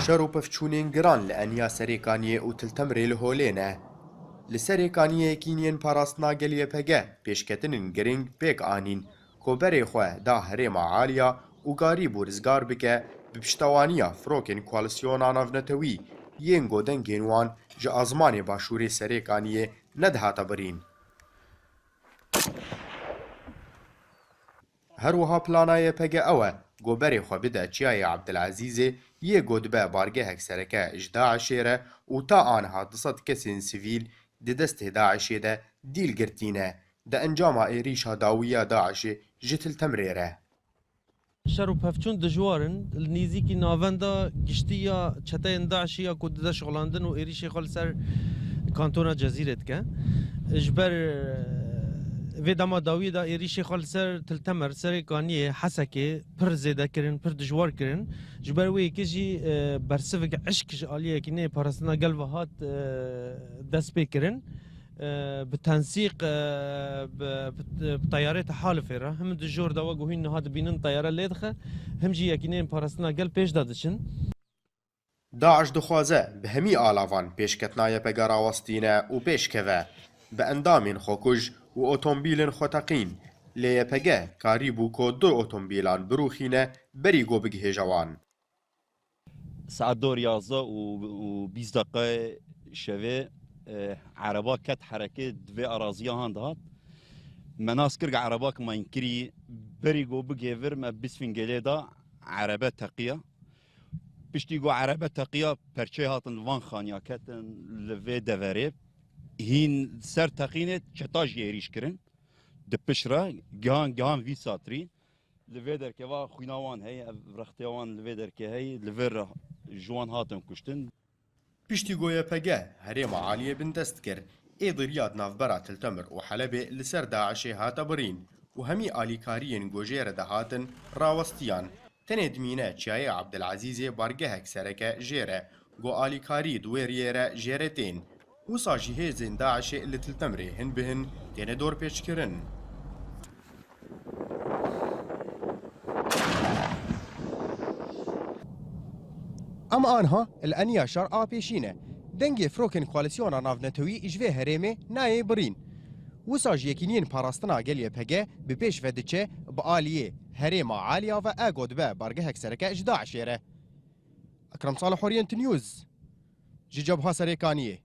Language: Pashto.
شەڕ و پەفچوونێن گران لە ئەنیا سەرێکانیە و تلتەمرێ لە هۆلێنە. لە سەرێکانیەیەکی نیەن پاراستنا گەلیە پەگە پێشکەتنن گرنگ پێک ئانین کۆبەرێ خوێ دا هەرێما عالیا و گاری بۆ ڕزگار بکە بپشتەوانیە فرۆکێن کوالسیۆنا ناڤنەتەوی یەن گۆدەنگێن وان ji azmanê başûrê serêkaniyê nedihata birîn. Her wiha plana YPG ew e goberê xwe bide Çiyayê Abdilezîzê yê got be bargehek sereke ji Daişê re û ta aniha 200 kesên sivîl di destê Daişê de dîl girtîne di encama êrîşa dawiya Daişê ji Tiltemirê re. شر و پفچون دجوارن نزیکی ناوندا گشتیا چتایên Daişê ya ku dide şoxlandin û êrişê xwe li ser kantona Cezîrê dike ji ber vê dema dawiyê da êrişê xwe li ser Tiltemer serêkaniyê Hesekê pir zêde kirin pir dijwar kirin ji ber wê yekê jî bersivek eşk ji aliyekî nê parastina gel ve hat dest pê kirin بتنسيق بطيارات حالفة هم دجور دوا جوهين هاد بينن طيارة ليدخه هم جي يكينين بارستنا قل بيش دادشن داعش دخوازه به همی آلاوان پیشکتنای پگارا وستینه و پیشکوه به اندامین خوکوژ و اتومبیلن خوتقین لیه پگه کاری بو که دو اتومبیلان بروخینه بری گو بگه جوان ساعت دور 11 و 20 دقیقه شوه عربا کت حرکت دوی اراضی هاند هات مناس کرگ عربا کما اینکری بری گو بگیور ما بسفنگلی دا عربه تقیه پشتی گو عربه تقیه پرچه هاتن وان خانیا کتن لوی دوریب هین سر تقینه چتاج یریش کرن ده پشره گهان وی ساتری لوی درکه و خویناوان هی رختیوان لوی درکه هی لوی جوان هاتن کشتن پشتی گویا پگه هرێما عالیە بندەست کرد ئێدریاد ناوبەرا تلتەمر و حەلەبێ لەسەر داعشێ هاتە بڕین و هەمی ئالیکاریên گۆژێرە دەهاتن ڕاوەستیان تەنێ دمینە چیایە عەبدولعەزیزێ بارگەهێک سەرەکە ژێرە گۆ ئالیکاری دوێریێرە ژێرەتێن وسا jî hêzên Daişê li Tiltemirê hin bihin têne dorpêçkirin. Em anha li eniya şer a pêşîne dengê firokên koalisyona navnetewî ji vê herêmê nayê birîn. Wisa ji yekîniyên parastina geliye pege bi pêş ve diçe bi aliyê herêma Aliya ve ego dibe bargehek sereke ji Daişê re. Ekrem Salih Orient News ji Cebha Serêkaniyê.